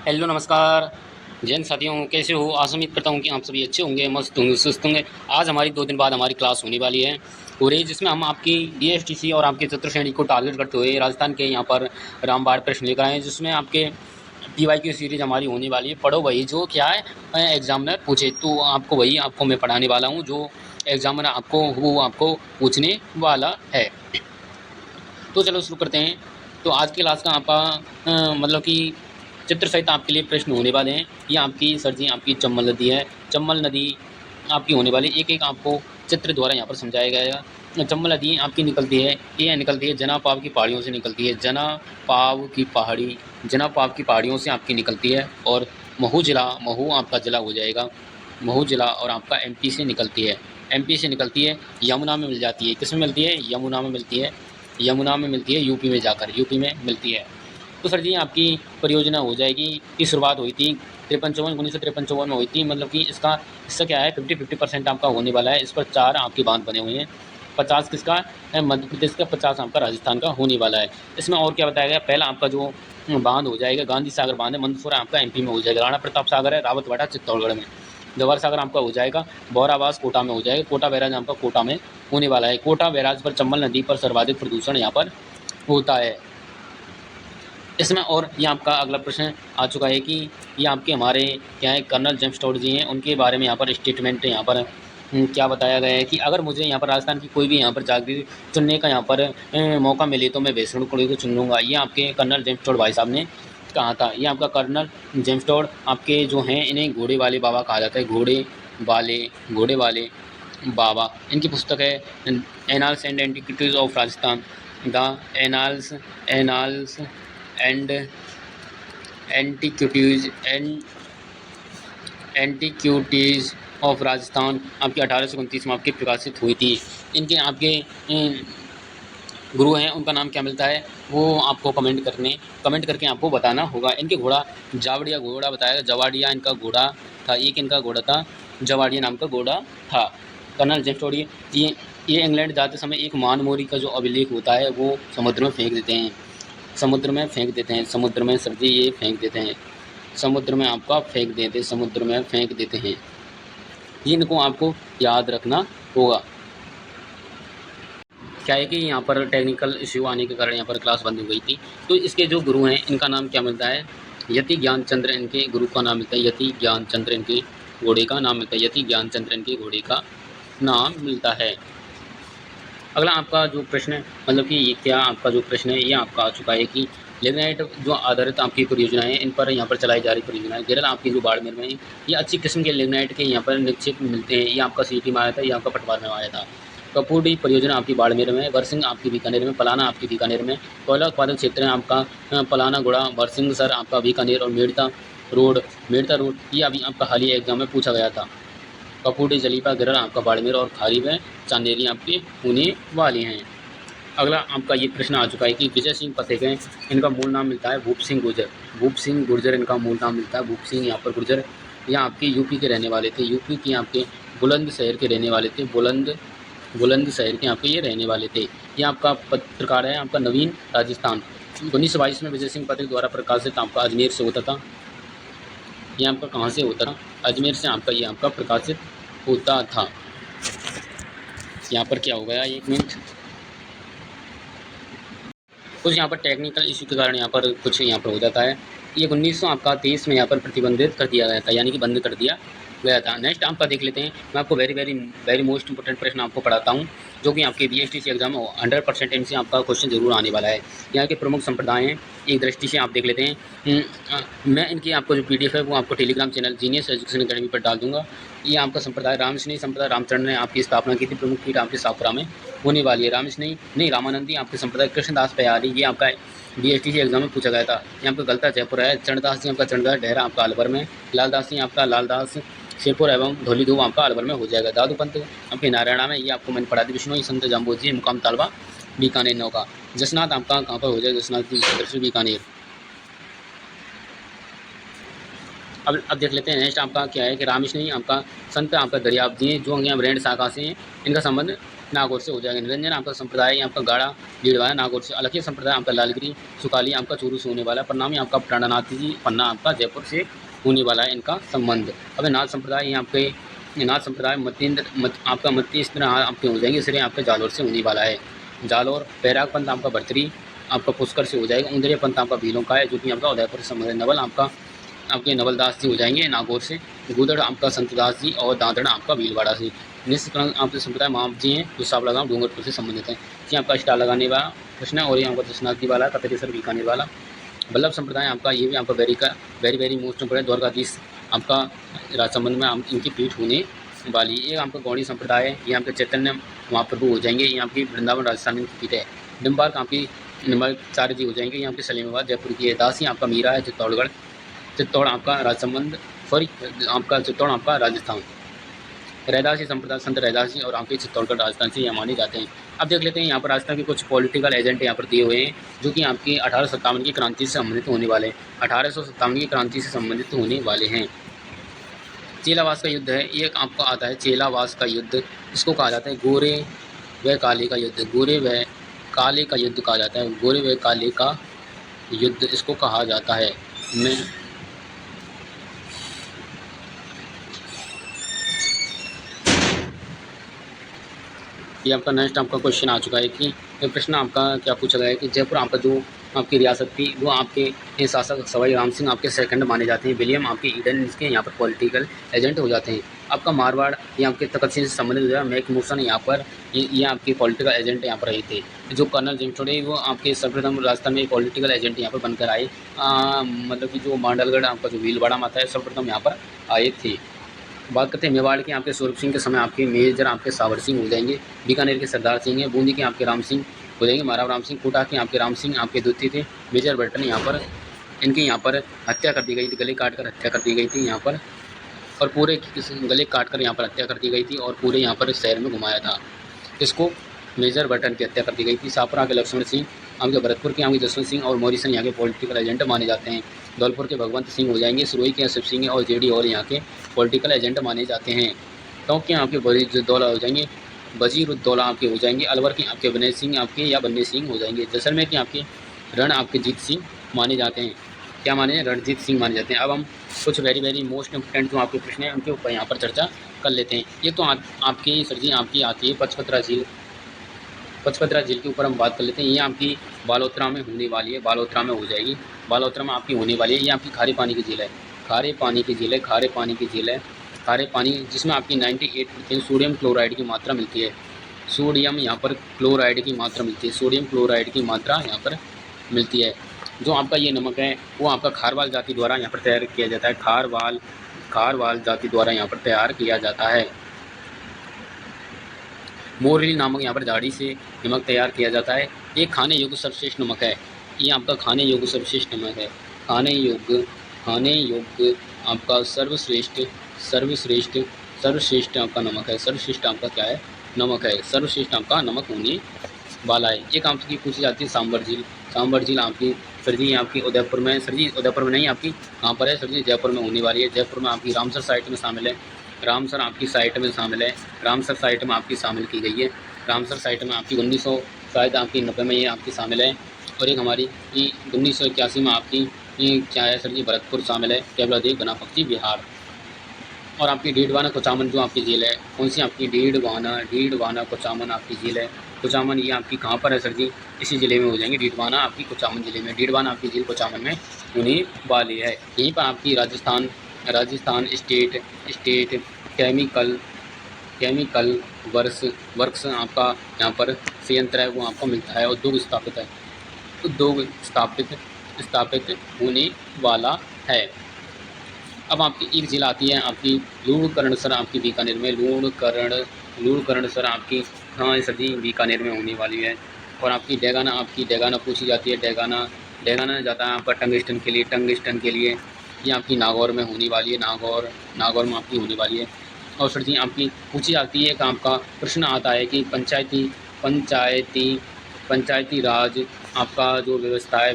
Hello नमस्कार। जैन साथियों, कैसे हो? आज उम्मीद करता हूँ कि आप सभी अच्छे होंगे, मस्त होंगे, सुस्त होंगे। आज हमारी 2 दिन बाद हमारी क्लास होने वाली है पूरी, जिसमें हम आपकी डीएसटीसी और आपके चतुर्थ श्रेणी को टारगेट करते हुए राजस्थान के यहाँ पर रामबाण प्रश्न लेकर आए हैं, जिसमें आपके पीवाईक्यू सीरीज हमारी होने वाली है। पढ़ो वही जो क्या है एग्जामिनर पूछे, तो आपको वही आपको मैं पढ़ाने वाला हूँ जो एग्जामिनर आपको वो आपको पूछने वाला है। तो चलो शुरू करते हैं। तो आज की क्लास का आपका मतलब कि चित्र सहित आपके लिए प्रश्न होने वाले हैं। ये आपकी सर जी आपकी चम्बल नदी है। चम्बल नदी आपकी होने वाली, एक एक आपको चित्र द्वारा यहाँ पर समझाया गया है। चम्बल नदी आपकी निकलती है, ये निकलती है जना पाव की पहाड़ियों से निकलती है। जना पाव की पहाड़ी, जना पाव की पहाड़ियों से आपकी निकलती है। और महू जिला, महू आपका जिला हो जाएगा, महू जिला और आपका एमपी से निकलती है। एमपी से निकलती है, यमुना में मिल जाती है। किस में मिलती है? यमुना में मिलती है। यमुना में मिलती है, यूपी में जाकर यूपी में मिलती है। तो सर जी आपकी परियोजना हो जाएगी की शुरुआत हुई थी 1953-54 में हुई थी। मतलब कि इसका क्या है 50-50% आपका होने वाला है। इस पर 4 आपके बांध बने हुए हैं। 50 किसका है? मध्य प्रदेश का। 50 आपका राजस्थान का होने वाला है। इसमें और क्या बताया गया? पहला आपका जो बांध हो जाएगा गांधी सागर बांध है, मंदसौर आपका एमपी में हो जाएगा। राणा प्रताप सागर है रावतवाड़ा चित्तौड़गढ़ में। जवाहर सागर आपका हो जाएगा बौराबास कोटा में हो जाएगा। कोटा बैराज आपका कोटा में होने वाला है। कोटा बैराज पर चंबल नदी पर सर्वाधिक प्रदूषण यहाँ पर होता है। इसमें और ये आपका अगला प्रश्न आ चुका है कि ये आपके हमारे क्या है कर्नल जेम्स टॉड जी हैं, उनके बारे में यहाँ पर स्टेटमेंट यहाँ पर क्या बताया गया है कि अगर मुझे यहाँ पर राजस्थान की कोई भी यहाँ पर जागीर चुनने का यहाँ पर मौका मिले तो मैं भैंसगढ़ कुड़ी को चुन लूँगा। ये आपके कर्नल जेम्स टॉड भाई साहब ने कहा था। ये आपका कर्नल जेम्स टॉड आपके जो हैं इन्हें घोड़े वाले बाबा कहा जाता है। घोड़े वाले बाबा। इनकी पुस्तक है annals and antiquities of Rajasthan, the annals and antiquities antiquities of Rajasthan आपकी 1829 में आपकी प्रकाशित हुई थी। इनके आपके गुरु हैं, उनका नाम क्या मिलता है वो आपको कमेंट करके आपको बताना होगा। इनके घोड़ा जावड़िया घोड़ा बताया, जवाड़िया इनका घोड़ा था। एक इनका घोड़ा था जवाड़िया नाम का घोड़ा था। कर्नल जेम्स टॉड ये इंग्लैंड जाते समय एक महानमोरी का जो अभिलेख होता है वो समुद्र में फेंक देते हैं। समुद्र में फेंक देते हैं, समुद्र में सर जी ये फेंक देते हैं, समुद्र में आपका फेंक देते, समुद्र में फेंक देते हैं। इनको आपको याद रखना होगा। क्या है कि यहाँ पर टेक्निकल इश्यू आने के कारण यहाँ पर क्लास बंद हो गई थी। तो इसके जो गुरु हैं इनका नाम क्या मिलता है? यति ज्ञान चंद्र इनके गुरु का नाम मिलता है। यति ज्ञान चंद्र इनके घोड़े का नाम मिलता है। यति ज्ञान चंद्र इनके घोड़े का नाम मिलता है। अगला आपका जो प्रश्न है मतलब कि ये क्या आपका जो प्रश्न है ये आपका आ चुका है कि लिग्नाइट जो आधारित आपकी परियोजना है इन पर यहाँ पर चलाई जा रही परियोजना है। केरल आपकी जो बाड़मेर में है, ये अच्छी किस्म के लिग्नाइट के यहाँ पर निक्षेप मिलते हैं। ये आपका सिटी में आया था, ये आपका पटवार में आया था। कपूरी परियोजना आपकी बाड़मेर में, बरसिंह आपकी बीकानेर में, पलाना आपकी बीकानेर में। कोयला उत्पादन क्षेत्र है आपका पलाना गुड़ा, बरसिंह सर आपका बीकानेर और मेड़ता रोड ये अभी आपका हाल ही एग्जाम में पूछा गया था। कपूरी जलीपा गिरल आपका बाड़मेर और खारी में चांदेरी आपकी होने वाली हैं। अगला आपका ये प्रश्न आ चुका है कि विजय सिंह पथिक हैं, इनका मूल नाम मिलता है भूप सिंह गुर्जर। भूप सिंह गुर्जर इनका मूल नाम मिलता है। भूप सिंह यहाँ पर गुर्जर यहाँ आपके यूपी के रहने वाले थे। यूपी के आपके बुलंद शहर के रहने वाले थे। बुलंद शहर के आपके ये रहने वाले थे। ये आपका पत्रकार है आपका नवीन राजस्थान। 1922 में विजय सिंह पथिक द्वारा प्रकाशित आपका अजमेर से होता था। ये आपका कहाँ से होता था? अजमेर से आपका ये आपका प्रकाशित होता था। यहाँ पर क्या हो गया, एक मिनट, कुछ यहाँ पर टेक्निकल इशू के कारण यहाँ पर कुछ यहाँ पर हो जाता है। ये 1923 में यहाँ पर प्रतिबंधित कर दिया गया था, यानी कि बंद कर दिया गया था। नेक्स्ट आपका देख लेते हैं। मैं आपको वेरी मोस्ट इंपोर्टेंट प्रश्न आपको पढ़ाता हूँ जो कि आपके बीएसटीसी एग्जाम में 100% इनसे आपका क्वेश्चन जरूर आने वाला है। यहाँ के प्रमुख संप्रदाय हैं, एक दृष्टि से आप देख लेते हैं। मैं इनकी आपको जो PDF है वो आपको Telegram channel genius education academy पर डाल दूंगा। ये आपका संप्रदाय रामस्नेही संप्रदाय रामचंद्र ने आपकी स्थापना की थी। प्रमुख पीठ आपके सापुरा में होने वाली है। रामस्नेही नहीं, रामानंदी आपके संप्रदाय कृष्णदास पयारी, ये आपका BSTC एग्जाम में पूछा गया था। यहाँ पर गलता जयपुर है। चरणदास जी आपका चरणदास डेहरा आपका अलवर में। लालदास जी आपका लालदास सिरपुर एवं धौलीधूप आपका अलवर में हो जाएगा। दादू पंत आपके नारायणा में, ये आपको मैंने पढ़ा दी। विष्णु संत जाम्बोजी मुकाम तालवा बीकानेर नौका। जसनाथ आपका कहाँ पर हो जाएगा? जसनाथ जी बीकानेर। अब देख लेते हैं नेक्स्ट आपका क्या है कि रामस्नेही आपका संत आपका दरियाब जी हैं जो यहाँ रेण शाखा से हैं। इनका संबंध नागौर से हो जाएगा। निरंजन आपका संप्रदाय आपका गाढ़ा डीडवाना नागौर से। अलखिया संप्रदाय आपका लालगिरी सुकाली आपका चूरू से होने वाला है। प्रणामी आपका प्राणनाथ जी पन्ना आपका जयपुर से होने वाला है इनका संबंध। अब नाथ संप्रदाय यहाँ पे नाथ संप्रदाय आपका मध्य इस तरह आपके हो जाएंगे। सिरे आपके जालोर से होने वाला है। जालोर बैराग पंथ आपका भर्तरी आपका पुष्कर से हो जाएगा। उंदरिया पंथ आपका भीलों का है जो कि आपका उदयपुर से संबंध है। नवल आपके नवलदास जी हो जाएंगे नागौर से। गुदड़ आपका संतदास जी और दादड़ आपका भीलवाड़ा से। निष्कलंक आपके संप्रदाय माप जी हैं जो साप लगाम डूंगरपुर से संबंधित हैं। जी आपका स्टार लगाने वाला कृष्ण और ये आपका दशनाथी वाला कतरेश्वर बीकानेर वाला। बल्लभ संप्रदाय आपका ये भी आपका वेरी मोस्ट इंपोर्टेंट द्वारकाधीश आपका राजसमंद में इनकी पीठ होने वाली। ये आपका गौड़ी संप्रदाय है। ये आपके चैतन्य महाप्रभु हो जाएंगे। ये आपकी वृंदावन राजस्थान की पीठ है। डिम्बार्क आपकी निम्बाचार्य जी हो जाएंगे। ये आपके सलीमाबाद जयपुर की है। दासी आपका मीरा है चित्तौड़गढ़। चित्तौड़ आपका राजसमंद सॉरी आपका चित्तौड़ आपका राजस्थान। रैदासी संप्रदाय संत रैदासी और आपके चित्तौड़गढ़ राजस्थान से यहाँ माने जाते हैं। अब देख लेते हैं यहाँ पर राजस्थान के कुछ पॉलिटिकल एजेंट यहाँ पर दिए हुए हैं जो कि आपकी 1857 की क्रांति से संबंधित होने वाले हैं। 1857 की क्रांति से संबंधित होने वाले हैं। चेलावास का युद्ध है। ये आपका आता है चेलावास का युद्ध। इसको कहा जाता है गोरे व काले का युद्ध। गोरे व काले का युद्ध कहा जाता है। गोरे व काले का युद्ध इसको कहा जाता है। मैं ये आपका नेक्स्ट आपका क्वेश्चन आ चुका है कि ये प्रश्न आपका क्या पूछा गया है कि जयपुर आपका जो आपकी रियासत थी वो आपके शासक सवाई राम सिंह आपके सेकंड माने जाते हैं। विलियम आपके ईडन इसके यहाँ पर पॉलिटिकल एजेंट हो जाते हैं। आपका मारवाड़ ये आपके तखत सिंह से संबंधित हो जाए। मैक मूसन यहाँ पर ये आपके पॉलिटिकल एजेंट यहाँ पर रहे थे। जो कर्नल जेम्स टोडे वो आपके सर्वप्रथम राजस्थान में पॉलिटिकल एजेंट यहाँ पर बनकर आए। मतलब कि जो मांडलगढ़ आपका जो भीलवाड़ा माता है सर्वप्रथम यहाँ पर आए थे। बात करते हैं मेवाड़ के आपके स्वरूप सिंह के समय आपके मेजर आपके सावर सिंह हो जाएंगे। बीकानेर के सरदार सिंह हैं। बूंदी के आपके राम सिंह हो जाएंगे महाराव राम सिंह। कोटा के आपके राम सिंह आपके द्वितीय थे। मेजर बर्टन यहाँ पर इनके यहाँ पर हत्या कर दी गई थी। गले काट कर हत्या कर दी गई थी यहाँ पर और पूरे गले काट कर यहाँ पर हत्या कर दी गई थी और पूरे यहाँ पर शहर में घुमाया था। इसको मेजर बर्टन की हत्या कर दी गई थी। सापरा के लक्ष्मण सिंह आपके भरतपुर के आपके जसवंत सिंह और मौरीसन यहाँ के पॉलिटिकल एजेंट माने जाते हैं। धौलपुर के भगवंत सिंह हो जाएंगे। सुरोई के अशफ सिंह और जेडी और यहाँ के पॉलिटिकल एजेंट माने जाते हैं। टोंक के आपके वजीरुद्दौला हो जाएंगे। वजीरुद्दौला आपके हो जाएंगे। अलवर के आपके विनय सिंह आपके या बन्ने सिंह हो जाएंगे। जैसलमेर के आपके रण आपके जीत सिंह माने जाते हैं। क्या माने हैं? रणजीत सिंह माने जाते हैं। अब हम कुछ वेरी मोस्ट इंपोर्टेंट जो आपके प्रश्न हैं उनके ऊपर यहाँ पर चर्चा कर लेते हैं। ये तो आपकी सर जी आपकी आती है पचपत्रा झील। पचपत्रा झील के ऊपर हम बात कर लेते हैं। ये आपकी बालोतरा में होने वाली है। बालोतरा में हो जाएगी। बालोतरा में आपकी होने वाली है। ये आपकी खारे पानी की झील है। खारे पानी की झील है। खारे पानी की झील है। खारे पानी जिसमें आपकी 98% सोडियम क्लोराइड की मात्रा मिलती है। सोडियम यहाँ पर क्लोराइड की मात्रा मिलती है। सोडियम क्लोराइड की मात्रा यहाँ पर मिलती है। जो आपका ये नमक है वो आपका खारवाल जाति द्वारा यहाँ पर तैयार किया जाता है। खारवाल जाति द्वारा यहाँ पर तैयार किया जाता है। मोरली नामक यहाँ पर झाड़ी से नमक तैयार किया जाता है। ये खाने योग्य सर्वश्रेष्ठ नमक है। ये आपका खाने योग्य सर्वश्रेष्ठ नमक है। खाने योग्य आपका सर्वश्रेष्ठ आपका नमक है। सर्वश्रेष्ठ आपका क्या है? नमक है। सर्वश्रेष्ठ आपका नमक होने वाला है। एक आपकी पूछी जाती है सांबर झील। सांबर झील आपकी सर जी आपकी उदयपुर में, सर जी उदयपुर में नहीं आपकी कहाँ पर है सर जी? जयपुर में होने वाली है। जयपुर में आपकी रामसर साइट में शामिल है। रामसर आपकी साइट में शामिल है। रामसर साइट में आपकी शामिल की गई है। रामसर साइट में आपकी 1900 शायद आपकी 90 में ये आपकी शामिल है। और एक हमारी 1981 में आपकी ये क्या है सर जी? भरतपुर शामिल है। केवलादेव गनापक्षी बिहार। और आपकी डीडवाना कुचामन जो आपकी झील है कौन सी? आपकी डीडवाना कुचामन आपकी झील है। कुचामन ये आपकी कहाँ पर है सर जी? इसी ज़िले में हो जाएंगे। डीडवाना आपकी कुचामन ज़िले में। डीडवाना आपकी झील कुचामन में होने वाली है। यहीं पर आपकी राजस्थान स्टेट केमिकल वर्क्स आपका यहाँ पर संयंत्र है वो आपको मिलता है। उद्योग स्थापित होने वाला है। अब आपकी एक जिला आती है आपकी लूणकरणसर आपकी बीकानेर में। लूणकरणसर आपकी हाँ सर जी बीकानेर में होने वाली है। और आपकी डेगाना पूछी जाती है। डेगाना जाता है आपका टंगस्टन के लिए। ये आपकी नागौर में होने वाली है। नागौर में आपकी होने वाली है। और सर जी आपकी पूछी जाती है कि आपका प्रश्न आता है कि पंचायती राज आपका जो व्यवस्था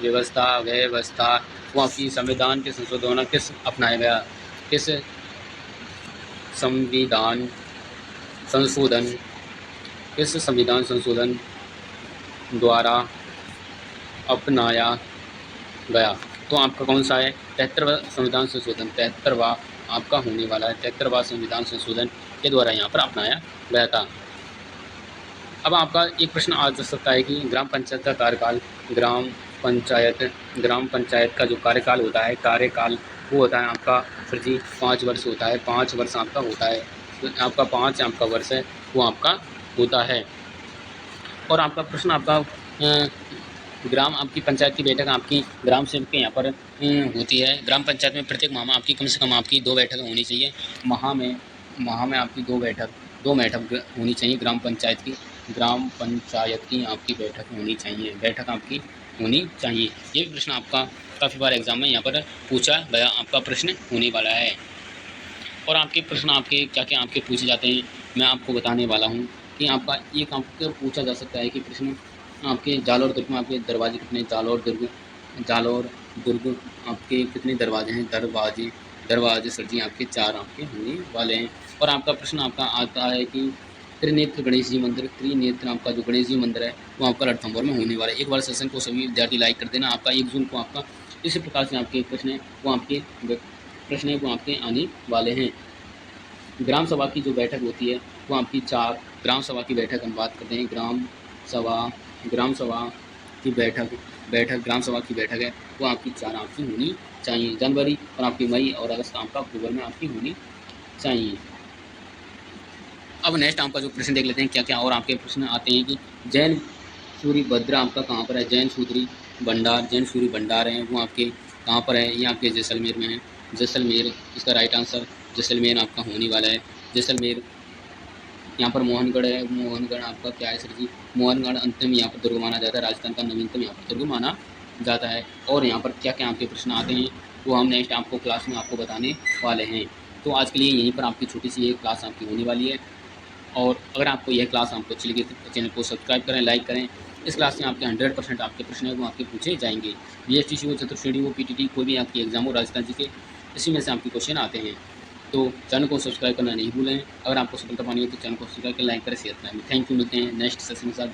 वो आपकी संविधान के संशोधन किस अपनाया गया? किस संविधान संशोधन किस संविधान संशोधन द्वारा अपनाया गया? तो आपका कौन सा है? 73वां संविधान संशोधन, 73वां आपका होने वाला है। 73वां संविधान संशोधन के द्वारा यहाँ पर अपनाया गया था। अब आपका एक प्रश्न आ सकता है कि ग्राम पंचायत का कार्यकाल, ग्राम पंचायत का जो कार्यकाल होता है, कार्यकाल वो होता है आपका सर जी 5 वर्ष होता है। 5 वर्ष आपका होता है, तो आपका 5 आपका वर्ष है वो आपका होता है। और आपका प्रश्न आपका ग्राम आपकी पंचायत की बैठक आपकी ग्राम सेवक के यहाँ पर होती है। ग्राम पंचायत में प्रत्येक माह में आपकी कम से कम आपकी 2 बैठक होनी चाहिए। माह में आपकी 2 बैठक होनी चाहिए। ग्राम पंचायत की आपकी बैठक होनी चाहिए। ये भी प्रश्न आपका काफ़ी बार एग्जाम में यहाँ पर पूछा गया आपका प्रश्न होने वाला है। और आपके प्रश्न आपके क्या क्या आपके पूछे जाते हैं मैं आपको बताने वाला हूँ कि आपका एक आपको पूछा जा सकता है कि प्रश्न आपके जालौर दुर्ग में आपके दरवाजे कितने? जालौर दुर्ग आपके कितने दरवाजे हैं? दरवाजे सर जी आपके 4 आपके होने वाले हैं। और आपका प्रश्न आपका आता है कि त्रिनेत्र गणेश जी मंदिर, त्रिनेत्र आपका जो गणेश जी मंदिर है वो आपका रणथंभौर में होने वाला है। एक बार सेशन को सभी विद्यार्थी लाइक कर देना। आपका 1 जून को आपका इसी प्रकार से आपके प्रश्न है वो आपके आने वाले हैं। ग्राम सभा की जो बैठक होती है वो आपकी 4 ग्राम सभा की बैठक हम बात करते हैं। ग्राम सभा की बैठक है वो आपकी 4 आपकी होनी चाहिए। जनवरी और आपकी मई और अगस्त आपका अक्टूबर में आपकी होनी चाहिए। अब नेक्स्ट आपका जो प्रश्न देख लेते हैं क्या क्या और आपके प्रश्न आते हैं कि जैन सूर्य भद्र आपका कहाँ पर है? जैन सूर्य भंडार है वो आपके कहाँ पर है? ये आपके जैसलमेर में है। जैसलमेर इसका राइट आंसर जैसलमेर आपका होने वाला है। जैसलमेर यहाँ पर मोहनगढ़ है। मोहनगढ़ आपका क्या है सर जी? मोहनगढ़ अंतिम यहाँ पर दुर्ग माना जाता है। राजस्थान का नवीनतम यहाँ पर दुर्ग माना जाता है। और यहाँ पर क्या क्या आपके प्रश्न आते हैं वो हम नेक्स्ट आपको क्लास में आपको बताने वाले हैं। तो आज के लिए यहीं पर आपकी छोटी सी एक क्लास आपकी होने वाली है। और अगर आपको यह क्लास आपको अच्छी लगी तो चैनल को सब्सक्राइब करें, लाइक करें। इस क्लास में आपके 100% आपके प्रश्न है वो आपके पूछे जाएंगे। BSTC हो, चतुर्श्रेणी हो, PTT कोई भी आपकी एग्जाम हो राजस्थान जी के, इसी में से आपके क्वेश्चन आते हैं। तो चैनल को सब्सक्राइब करना नहीं भूलें। अगर आपको सफलता पानी है तो चैनल को सब्सक्राइब करें, लाइक करें, शेयर करें। Thank you. मिलते हैं नेक्स्ट सेशन के साथ।